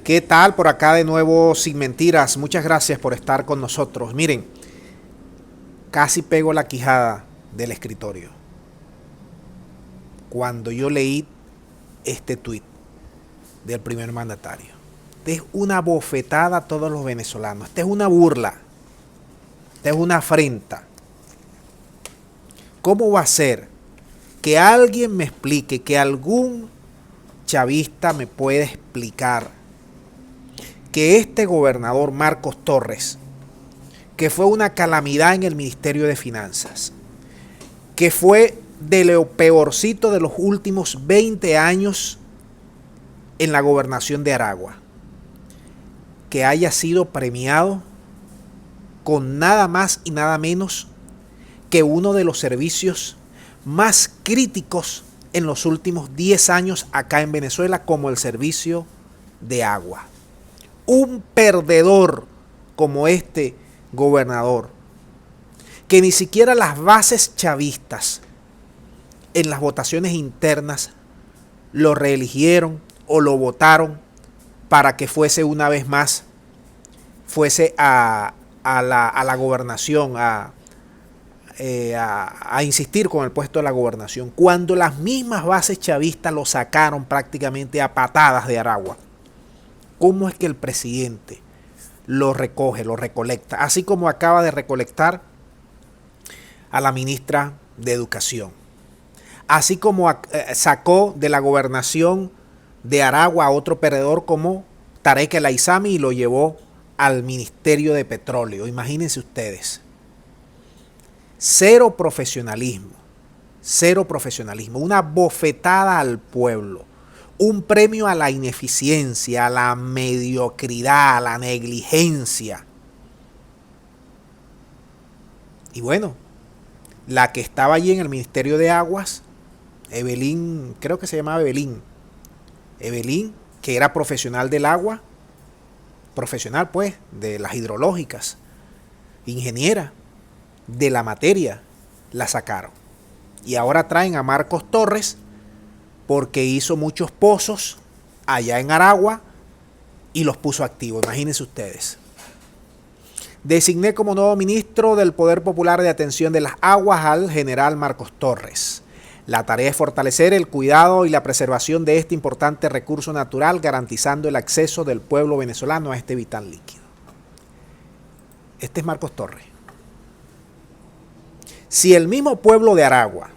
¿Qué tal? Por acá de nuevo Sin Mentiras. Muchas gracias por estar con nosotros. Miren, casi pego la quijada del escritorio cuando yo leí este tuit del primer mandatario. Esta es una bofetada a todos los venezolanos. Esta es una burla. Esta es una afrenta. ¿Cómo va a ser que alguien me explique, que algún chavista me pueda explicar que este gobernador Marcos Torres, que fue una calamidad en el Ministerio de Finanzas, que fue de lo peorcito de los últimos 20 años en la gobernación de Aragua, que haya sido premiado con nada más y nada menos que uno de los servicios más críticos en los últimos 10 años acá en Venezuela, como el servicio de agua? Un perdedor como este gobernador, que ni siquiera las bases chavistas en las votaciones internas lo reeligieron o lo votaron para que fuese una vez más, fuese a la gobernación, a insistir con el puesto de la gobernación, cuando las mismas bases chavistas lo sacaron prácticamente a patadas de Aragua. ¿Cómo es que el presidente lo recoge, lo recolecta? Así como acaba de recolectar a la ministra de Educación. Así como sacó de la gobernación de Aragua a otro perdedor como Tarek El Aizami y lo llevó al Ministerio de Petróleo. Imagínense ustedes. Cero profesionalismo. Cero profesionalismo. Una bofetada al pueblo. Un premio a la ineficiencia, a la mediocridad, a la negligencia. Y bueno, la que estaba allí en el Ministerio de Aguas, Evelyn, creo que se llamaba Evelyn, que era profesional del agua, profesional pues de las hidrológicas, ingeniera de la materia, la sacaron. Y ahora traen a Marcos Torres, porque hizo muchos pozos allá en Aragua y los puso activos. Imagínense ustedes. Designé como nuevo ministro del Poder Popular de Atención de las Aguas al general Marcos Torres. La tarea es fortalecer el cuidado y la preservación de este importante recurso natural, garantizando el acceso del pueblo venezolano a este vital líquido. Este es Marcos Torres. Si el mismo pueblo de Aragua,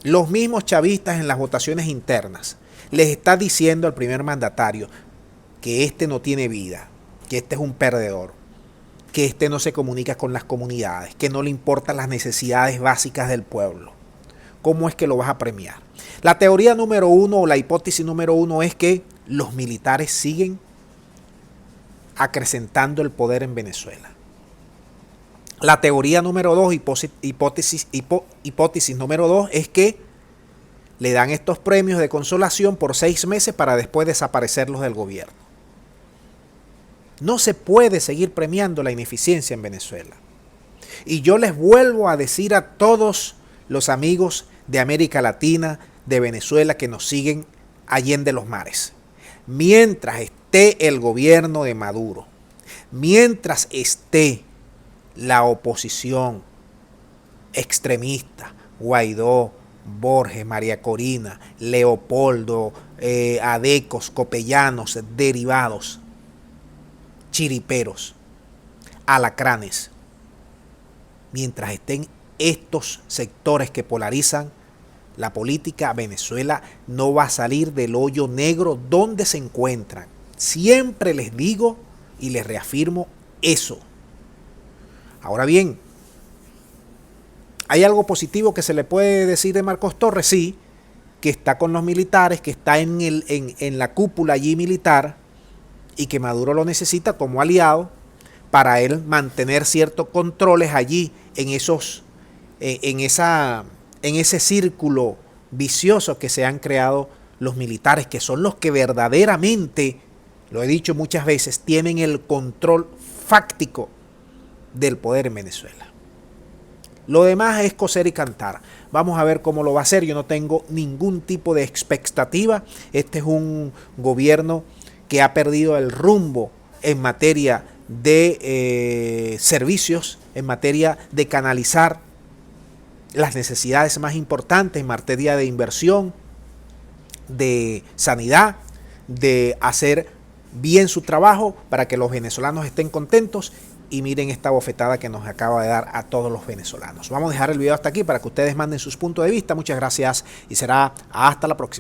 los mismos chavistas en las votaciones internas, les está diciendo al primer mandatario que este no tiene vida, que este es un perdedor, que este no se comunica con las comunidades, que no le importan las necesidades básicas del pueblo, ¿cómo es que lo vas a premiar? La teoría número uno o la hipótesis número uno es que los militares siguen acrecentando el poder en Venezuela. La teoría número dos, hipótesis número dos, es que le dan estos premios de consolación por 6 meses para después desaparecerlos del gobierno. No se puede seguir premiando la ineficiencia en Venezuela. Y yo les vuelvo a decir a todos los amigos de América Latina, de Venezuela, que nos siguen allende los mares. Mientras esté el gobierno de Maduro, mientras esté la oposición extremista, Guaidó, Borges, María Corina, Leopoldo, adecos, copellanos, derivados, chiriperos, alacranes, mientras estén estos sectores que polarizan la política, Venezuela no va a salir del hoyo negro donde se encuentran. Siempre les digo y les reafirmo eso. Ahora bien, ¿hay algo positivo que se le puede decir de Marcos Torres? Sí, que está con los militares, que está en la cúpula allí militar y que Maduro lo necesita como aliado para él mantener ciertos controles allí en ese círculo vicioso que se han creado los militares, que son los que verdaderamente, lo he dicho muchas veces, tienen el control fáctico del poder en Venezuela. Lo demás es coser y cantar. Vamos a ver cómo lo va a hacer. Yo no tengo ningún tipo de expectativa. Este es un gobierno que ha perdido el rumbo en materia de servicios, en materia de canalizar las necesidades más importantes en materia de inversión, de sanidad, de hacer bien su trabajo para que los venezolanos estén contentos. Y miren esta bofetada que nos acaba de dar a todos los venezolanos. Vamos a dejar el video hasta aquí para que ustedes manden sus puntos de vista. Muchas gracias y será hasta la próxima.